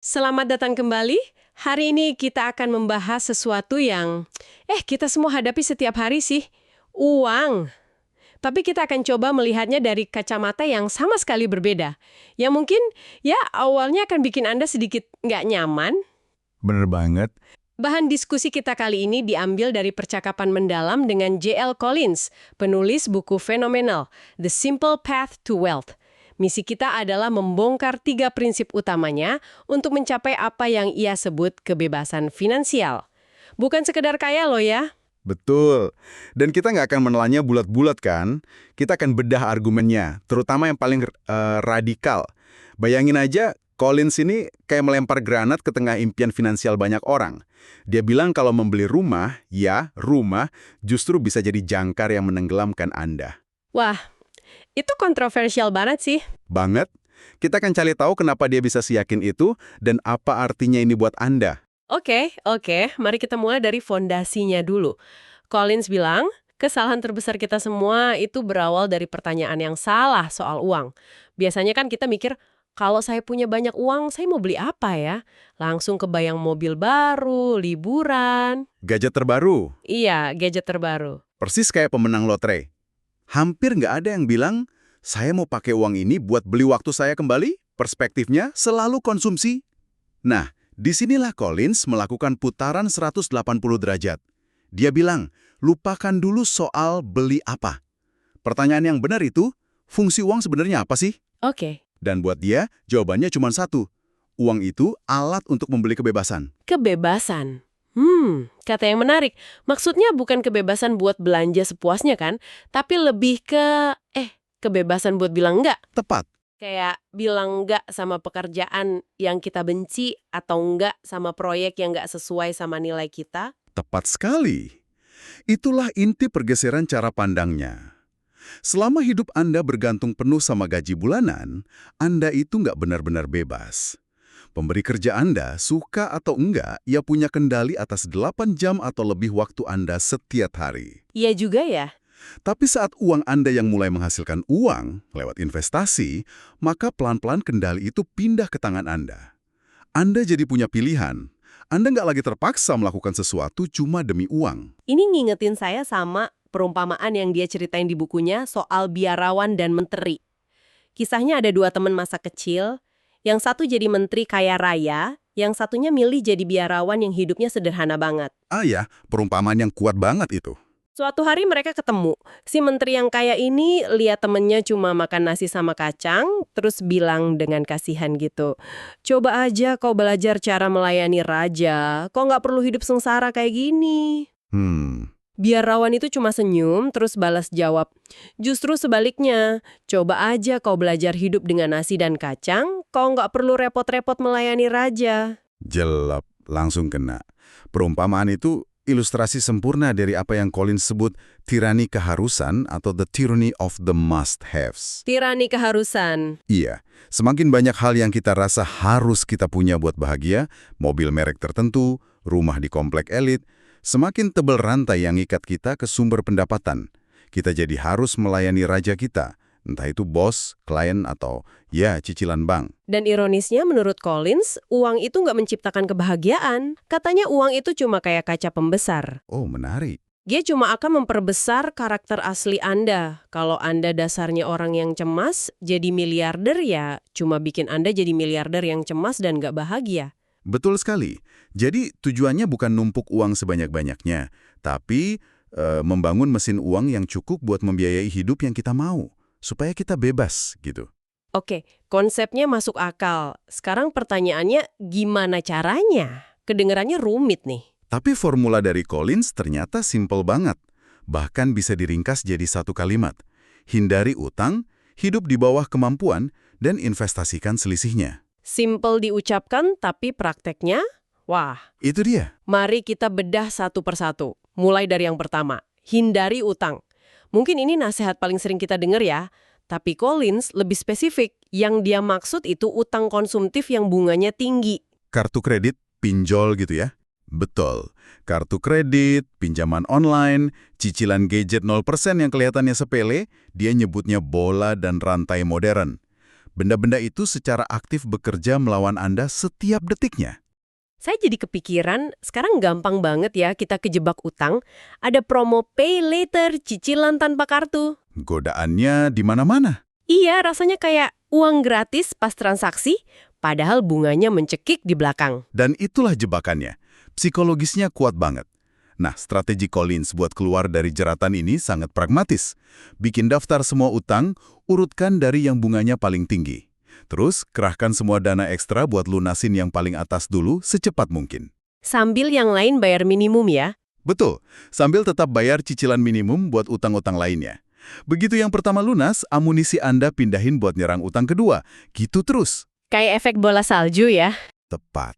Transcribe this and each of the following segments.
Selamat datang kembali. Hari ini kita akan membahas sesuatu yang kita semua hadapi setiap hari sih. Uang. Tapi kita akan coba melihatnya dari kacamata yang sama sekali berbeda. Yang mungkin awalnya akan bikin Anda sedikit nggak nyaman. Bener banget. Bahan diskusi kita kali ini diambil dari percakapan mendalam dengan J.L. Collins, penulis buku fenomenal, The Simple Path to Wealth. Misi kita adalah membongkar 3 prinsip utamanya untuk mencapai apa yang ia sebut kebebasan finansial. Bukan sekedar kaya loh ya. Betul. Dan kita nggak akan menelannya bulat-bulat kan? Kita akan bedah argumennya, terutama yang paling radikal. Bayangin aja, Collins ini kayak melempar granat ke tengah impian finansial banyak orang. Dia bilang kalau membeli rumah, rumah justru bisa jadi jangkar yang menenggelamkan Anda. Wah, itu kontroversial banget sih. Banget. Kita akan cari tahu kenapa dia bisa seyakin itu dan apa artinya ini buat Anda. Oke. Mari kita mulai dari fondasinya dulu. Collins bilang, kesalahan terbesar kita semua itu berawal dari pertanyaan yang salah soal uang. Biasanya kan kita mikir, kalau saya punya banyak uang, saya mau beli apa ya? Langsung kebayang mobil baru, liburan. Gadget terbaru. Iya, gadget terbaru. Persis kayak pemenang lotre. Hampir nggak ada yang bilang, saya mau pakai uang ini buat beli waktu saya kembali. Perspektifnya selalu konsumsi. Nah, disinilah Collins melakukan putaran 180 derajat. Dia bilang, lupakan dulu soal beli apa. Pertanyaan yang benar itu, fungsi uang sebenarnya apa sih? Oke. Dan buat dia, jawabannya cuma satu. Uang itu alat untuk membeli kebebasan. Kebebasan. Kata yang menarik. Maksudnya bukan kebebasan buat belanja sepuasnya kan, tapi lebih ke, kebebasan buat bilang enggak. Tepat. Kayak bilang enggak sama pekerjaan yang kita benci atau enggak sama proyek yang enggak sesuai sama nilai kita. Tepat sekali. Itulah inti pergeseran cara pandangnya. Selama hidup Anda bergantung penuh sama gaji bulanan, Anda itu nggak benar-benar bebas. Pemberi kerja Anda, suka atau enggak, ia punya kendali atas 8 jam atau lebih waktu Anda setiap hari. Iya juga ya. Tapi saat uang Anda yang mulai menghasilkan uang lewat investasi, maka pelan-pelan kendali itu pindah ke tangan Anda. Anda jadi punya pilihan. Anda nggak lagi terpaksa melakukan sesuatu cuma demi uang. Ini ngingetin saya sama perumpamaan yang dia ceritain di bukunya soal biarawan dan menteri. Kisahnya ada 2 teman masa kecil, yang satu jadi menteri kaya raya, yang satunya milih jadi biarawan yang hidupnya sederhana banget. Ah ya, perumpamaan yang kuat banget itu. Suatu hari mereka ketemu. Si menteri yang kaya ini lihat temennya cuma makan nasi sama kacang, terus bilang dengan kasihan gitu, "Coba aja kau belajar cara melayani raja, kau nggak perlu hidup sengsara kayak gini." Biarawan itu cuma senyum, terus balas jawab, "Justru sebaliknya, coba aja kau belajar hidup dengan nasi dan kacang, kau nggak perlu repot-repot melayani raja." Jelap, langsung kena. Perumpamaan itu ilustrasi sempurna dari apa yang Collins sebut tirani keharusan atau the tyranny of the must-haves. Tirani keharusan. Iya, semakin banyak hal yang kita rasa harus kita punya buat bahagia, mobil merek tertentu, rumah di komplek elit, semakin tebal rantai yang ikat kita ke sumber pendapatan. Kita jadi harus melayani raja kita, entah itu bos, klien, atau cicilan bank. Dan ironisnya menurut Collins, uang itu nggak menciptakan kebahagiaan. Katanya uang itu cuma kayak kaca pembesar. Oh, menarik. Dia cuma akan memperbesar karakter asli Anda. Kalau Anda dasarnya orang yang cemas, jadi miliarder ya cuma bikin Anda jadi miliarder yang cemas dan nggak bahagia. Betul sekali. Jadi tujuannya bukan numpuk uang sebanyak-banyaknya, tapi membangun mesin uang yang cukup buat membiayai hidup yang kita mau, supaya kita bebas gitu. Oke, konsepnya masuk akal. Sekarang pertanyaannya, gimana caranya? Kedengarannya rumit nih. Tapi formula dari Collins ternyata simpel banget. Bahkan bisa diringkas jadi satu kalimat. Hindari utang, hidup di bawah kemampuan, dan investasikan selisihnya. Simpel diucapkan, tapi prakteknya? Wah. Itu dia. Mari kita bedah satu persatu. Mulai dari yang pertama, hindari utang. Mungkin ini nasihat paling sering kita dengar ya. Tapi Collins lebih spesifik. Yang dia maksud itu utang konsumtif yang bunganya tinggi. Kartu kredit, pinjol gitu ya? Betul. Kartu kredit, pinjaman online, cicilan gadget 0% yang kelihatannya sepele, dia nyebutnya bola dan rantai modern. Benda-benda itu secara aktif bekerja melawan Anda setiap detiknya. Saya jadi kepikiran, sekarang gampang banget ya kita kejebak utang. Ada promo pay later, cicilan tanpa kartu. Godaannya di mana-mana. Iya, rasanya kayak uang gratis pas transaksi, padahal bunganya mencekik di belakang. Dan itulah jebakannya. Psikologisnya kuat banget. Nah, strategi Collins buat keluar dari jeratan ini sangat pragmatis. Bikin daftar semua utang, urutkan dari yang bunganya paling tinggi. Terus, kerahkan semua dana ekstra buat lunasin yang paling atas dulu secepat mungkin. Sambil yang lain bayar minimum ya. Betul, sambil tetap bayar cicilan minimum buat utang-utang lainnya. Begitu yang pertama lunas, amunisi Anda pindahin buat nyerang utang kedua. Gitu terus. Kayak efek bola salju ya. Tepat.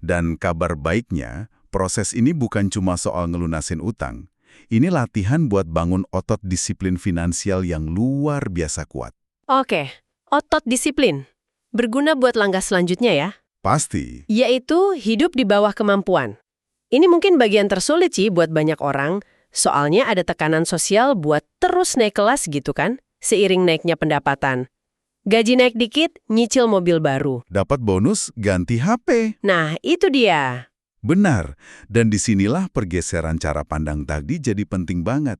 Dan kabar baiknya, proses ini bukan cuma soal ngelunasin utang. Ini latihan buat bangun otot disiplin finansial yang luar biasa kuat. Oke, otot disiplin. Berguna buat langkah selanjutnya ya. Pasti. Yaitu hidup di bawah kemampuan. Ini mungkin bagian tersulit sih buat banyak orang, soalnya ada tekanan sosial buat terus naik kelas gitu kan, seiring naiknya pendapatan. Gaji naik dikit, nyicil mobil baru. Dapat bonus, ganti HP. Nah, itu dia. Benar, dan disinilah pergeseran cara pandang tadi jadi penting banget.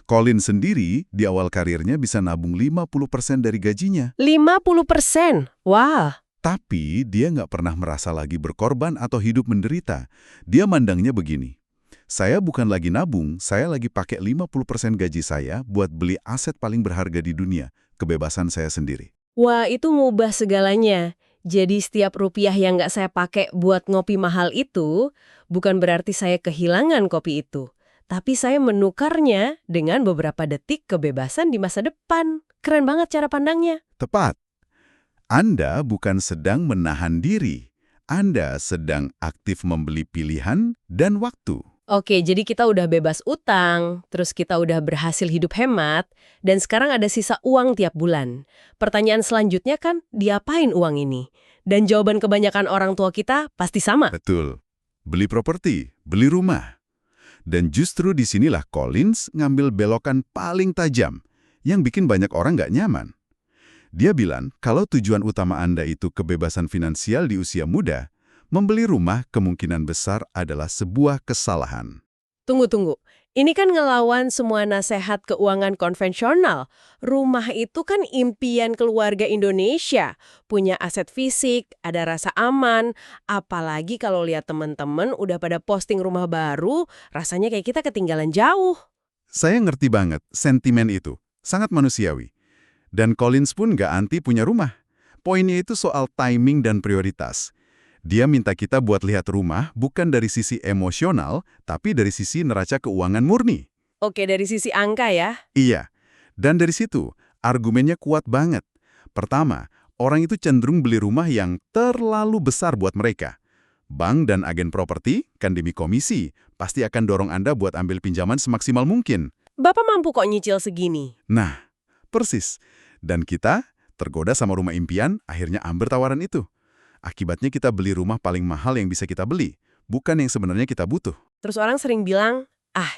Colin sendiri di awal karirnya bisa nabung 50% dari gajinya. 50%? Wah. Tapi dia nggak pernah merasa lagi berkorban atau hidup menderita. Dia mandangnya begini, saya bukan lagi nabung, saya lagi pakai 50% gaji saya buat beli aset paling berharga di dunia, kebebasan saya sendiri. Wah, itu ngubah segalanya. Jadi setiap rupiah yang nggak saya pakai buat ngopi mahal itu, bukan berarti saya kehilangan kopi itu. Tapi saya menukarnya dengan beberapa detik kebebasan di masa depan. Keren banget cara pandangnya. Tepat. Anda bukan sedang menahan diri. Anda sedang aktif membeli pilihan dan waktu. Oke, jadi kita udah bebas utang, terus kita udah berhasil hidup hemat, dan sekarang ada sisa uang tiap bulan. Pertanyaan selanjutnya kan, diapain uang ini? Dan jawaban kebanyakan orang tua kita pasti sama. Betul. Beli properti, beli rumah. Dan justru disinilah Collins ngambil belokan paling tajam yang bikin banyak orang nggak nyaman. Dia bilang kalau tujuan utama Anda itu kebebasan finansial di usia muda, membeli rumah kemungkinan besar adalah sebuah kesalahan. Tunggu. Ini kan ngelawan semua nasihat keuangan konvensional. Rumah itu kan impian keluarga Indonesia. Punya aset fisik, ada rasa aman. Apalagi kalau lihat teman-teman udah pada posting rumah baru, rasanya kayak kita ketinggalan jauh. Saya ngerti banget sentimen itu, sangat manusiawi. Dan Collins pun nggak anti punya rumah. Poinnya itu soal timing dan prioritas. Dia minta kita buat lihat rumah bukan dari sisi emosional, tapi dari sisi neraca keuangan murni. Oke, dari sisi angka ya. Iya, dan dari situ argumennya kuat banget. Pertama, orang itu cenderung beli rumah yang terlalu besar buat mereka. Bank dan agen properti, kan demi komisi, pasti akan dorong Anda buat ambil pinjaman semaksimal mungkin. Bapak mampu kok nyicil segini. Nah, persis. Dan kita tergoda sama rumah impian, akhirnya ambil tawaran itu. Akibatnya kita beli rumah paling mahal yang bisa kita beli, bukan yang sebenarnya kita butuh. Terus orang sering bilang,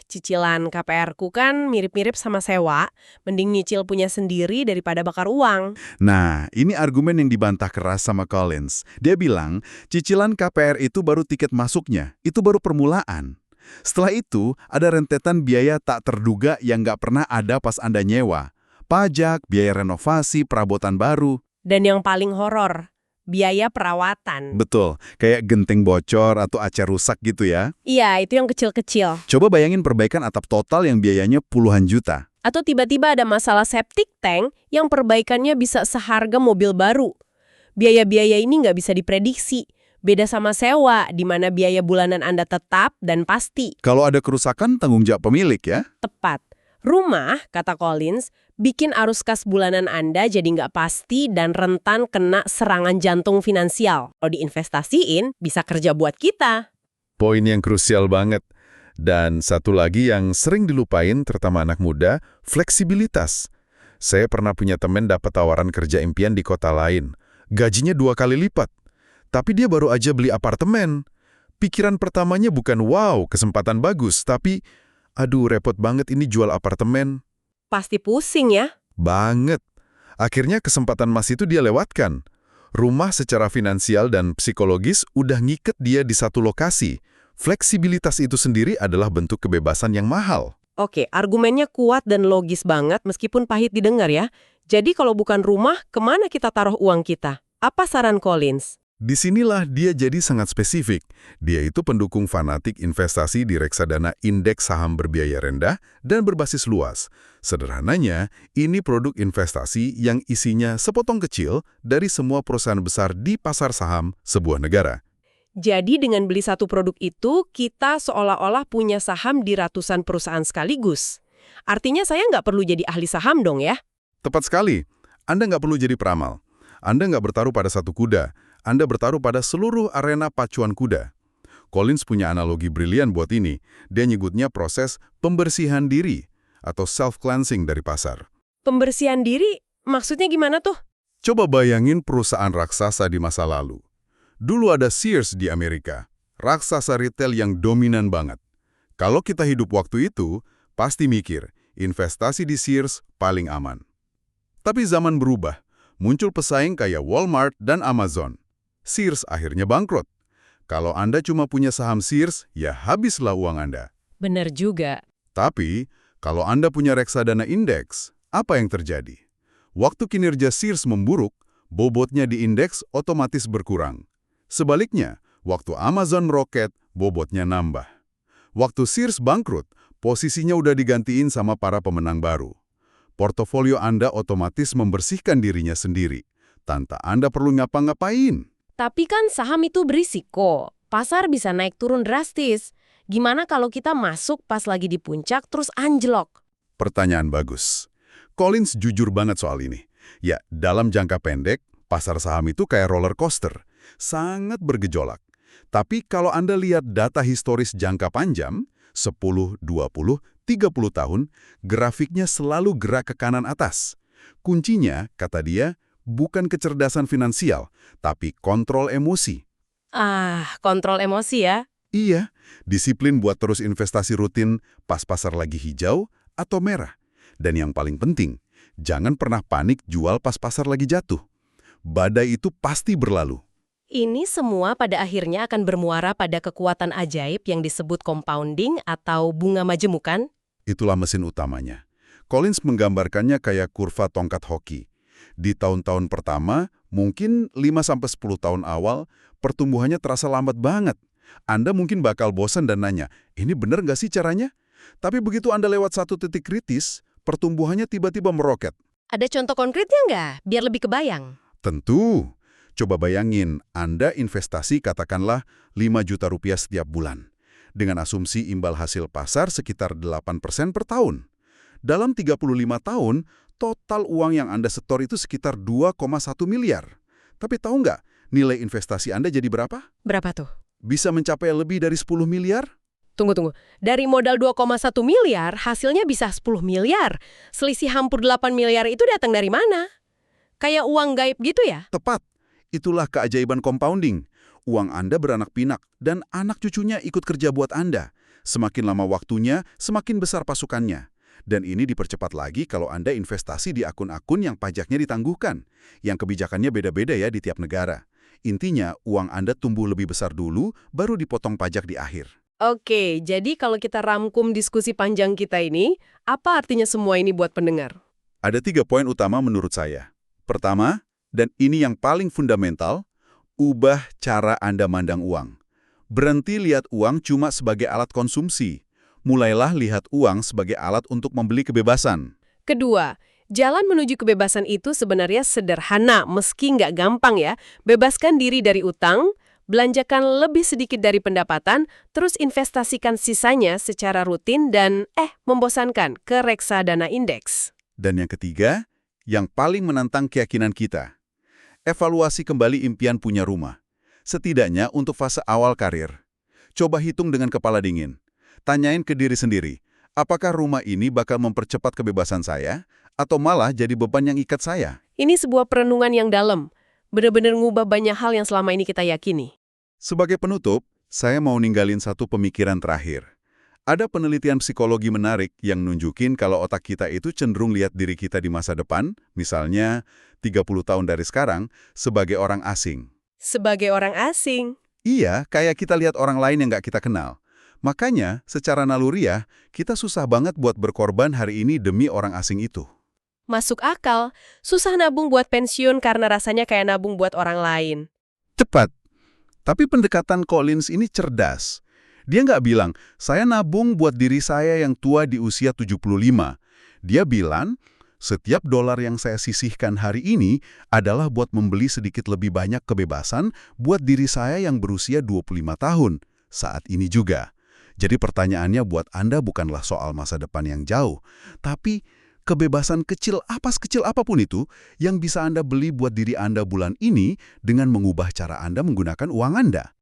cicilan KPR-ku kan mirip-mirip sama sewa, mending nyicil punya sendiri daripada bakar uang. Nah, ini argumen yang dibantah keras sama Collins. Dia bilang, cicilan KPR itu baru tiket masuknya, itu baru permulaan. Setelah itu, ada rentetan biaya tak terduga yang nggak pernah ada pas Anda nyewa. Pajak, biaya renovasi, perabotan baru. Dan yang paling horor, biaya perawatan. Betul, kayak genteng bocor atau AC rusak gitu ya. Iya, itu yang kecil-kecil. Coba bayangin perbaikan atap total yang biayanya puluhan juta. Atau tiba-tiba ada masalah septic tank yang perbaikannya bisa seharga mobil baru. Biaya-biaya ini nggak bisa diprediksi. Beda sama sewa, di mana biaya bulanan Anda tetap dan pasti. Kalau ada kerusakan, tanggung jawab pemilik ya. Tepat. Rumah, kata Collins, bikin arus kas bulanan Anda jadi nggak pasti dan rentan kena serangan jantung finansial. Kalau diinvestasiin, bisa kerja buat kita. Poin yang krusial banget. Dan satu lagi yang sering dilupain, terutama anak muda, fleksibilitas. Saya pernah punya temen dapat tawaran kerja impian di kota lain. Gajinya 2 kali lipat. Tapi dia baru aja beli apartemen. Pikiran pertamanya bukan, wow, kesempatan bagus, tapi aduh, repot banget ini jual apartemen. Pasti pusing ya. Banget. Akhirnya kesempatan emas itu dia lewatkan. Rumah secara finansial dan psikologis udah ngiket dia di satu lokasi. Fleksibilitas itu sendiri adalah bentuk kebebasan yang mahal. Oke, argumennya kuat dan logis banget meskipun pahit didengar ya. Jadi kalau bukan rumah, kemana kita taruh uang kita? Apa saran Collins? Disinilah dia jadi sangat spesifik. Dia itu pendukung fanatik investasi di reksadana indeks saham berbiaya rendah dan berbasis luas. Sederhananya, ini produk investasi yang isinya sepotong kecil dari semua perusahaan besar di pasar saham sebuah negara. Jadi dengan beli satu produk itu, kita seolah-olah punya saham di ratusan perusahaan sekaligus. Artinya saya nggak perlu jadi ahli saham dong ya? Tepat sekali. Anda nggak perlu jadi peramal. Anda nggak bertaruh pada satu kuda. Anda bertaruh pada seluruh arena pacuan kuda. Collins punya analogi brilian buat ini. Dia nyebutnya proses pembersihan diri atau self-cleansing dari pasar. Pembersihan diri maksudnya gimana tuh? Coba bayangin perusahaan raksasa di masa lalu. Dulu ada Sears di Amerika, raksasa retail yang dominan banget. Kalau kita hidup waktu itu, pasti mikir, investasi di Sears paling aman. Tapi zaman berubah, muncul pesaing kayak Walmart dan Amazon. Sears akhirnya bangkrut. Kalau Anda cuma punya saham Sears, ya habislah uang Anda. Bener juga. Tapi, kalau Anda punya reksadana indeks, apa yang terjadi? Waktu kinerja Sears memburuk, bobotnya di indeks otomatis berkurang. Sebaliknya, waktu Amazon meroket, bobotnya nambah. Waktu Sears bangkrut, posisinya udah digantiin sama para pemenang baru. Portofolio Anda otomatis membersihkan dirinya sendiri, tanpa Anda perlu ngapa-ngapain. Tapi kan saham itu berisiko. Pasar bisa naik turun drastis. Gimana kalau kita masuk pas lagi di puncak terus anjlok? Pertanyaan bagus. Collins jujur banget soal ini. Ya, dalam jangka pendek, pasar saham itu kayak roller coaster. Sangat bergejolak. Tapi kalau Anda lihat data historis jangka panjang, 10, 20, 30 tahun, grafiknya selalu gerak ke kanan atas. Kuncinya, kata dia, bukan kecerdasan finansial, tapi kontrol emosi. Kontrol emosi ya? Iya, disiplin buat terus investasi rutin pas pasar lagi hijau atau merah. Dan yang paling penting, jangan pernah panik jual pas pasar lagi jatuh. Badai itu pasti berlalu. Ini semua pada akhirnya akan bermuara pada kekuatan ajaib yang disebut compounding atau bunga majemukan. Itulah mesin utamanya. Collins menggambarkannya kayak kurva tongkat hoki. Di tahun-tahun pertama, mungkin 5-10 tahun awal, pertumbuhannya terasa lambat banget. Anda mungkin bakal bosan dan nanya, ini bener nggak sih caranya? Tapi begitu Anda lewat satu titik kritis, pertumbuhannya tiba-tiba meroket. Ada contoh konkretnya nggak? Biar lebih kebayang. Tentu. Coba bayangin, Anda investasi katakanlah 5 juta rupiah setiap bulan. Dengan asumsi imbal hasil pasar sekitar 8% per tahun. Dalam 35 tahun, total uang yang Anda setor itu sekitar 2,1 miliar. Tapi tahu nggak, nilai investasi Anda jadi berapa? Berapa tuh? Bisa mencapai lebih dari 10 miliar? Tunggu. Dari modal 2,1 miliar, hasilnya bisa 10 miliar. Selisih hampir 8 miliar itu datang dari mana? Kayak uang gaib gitu ya? Tepat. Itulah keajaiban compounding. Uang Anda beranak pinak dan anak cucunya ikut kerja buat Anda. Semakin lama waktunya, semakin besar pasukannya. Dan ini dipercepat lagi kalau Anda investasi di akun-akun yang pajaknya ditangguhkan. Yang kebijakannya beda-beda ya di tiap negara. Intinya, uang Anda tumbuh lebih besar dulu, baru dipotong pajak di akhir. Oke, jadi kalau kita rangkum diskusi panjang kita ini, apa artinya semua ini buat pendengar? Ada 3 poin utama menurut saya. Pertama, dan ini yang paling fundamental, ubah cara Anda mandang uang. Berhenti lihat uang cuma sebagai alat konsumsi. Mulailah lihat uang sebagai alat untuk membeli kebebasan. Kedua, jalan menuju kebebasan itu sebenarnya sederhana, meski nggak gampang ya. Bebaskan diri dari utang, belanjakan lebih sedikit dari pendapatan, terus investasikan sisanya secara rutin dan, membosankan ke reksadana indeks. Dan yang ketiga, yang paling menantang keyakinan kita. Evaluasi kembali impian punya rumah. Setidaknya untuk fase awal karir. Coba hitung dengan kepala dingin. Tanyain ke diri sendiri, apakah rumah ini bakal mempercepat kebebasan saya, atau malah jadi beban yang ikat saya? Ini sebuah perenungan yang dalam. Benar-benar ngubah banyak hal yang selama ini kita yakini. Sebagai penutup, saya mau ninggalin satu pemikiran terakhir. Ada penelitian psikologi menarik yang nunjukin kalau otak kita itu cenderung lihat diri kita di masa depan, misalnya 30 tahun dari sekarang, sebagai orang asing. Sebagai orang asing. Iya, kayak kita lihat orang lain yang nggak kita kenal. Makanya, secara naluriah, kita susah banget buat berkorban hari ini demi orang asing itu. Masuk akal, susah nabung buat pensiun karena rasanya kayak nabung buat orang lain. Tepat. Tapi pendekatan Collins ini cerdas. Dia nggak bilang, saya nabung buat diri saya yang tua di usia 75. Dia bilang, setiap dolar yang saya sisihkan hari ini adalah buat membeli sedikit lebih banyak kebebasan buat diri saya yang berusia 25 tahun, saat ini juga. Jadi pertanyaannya buat Anda bukanlah soal masa depan yang jauh, tapi kebebasan kecil apapun itu yang bisa Anda beli buat diri Anda bulan ini dengan mengubah cara Anda menggunakan uang Anda.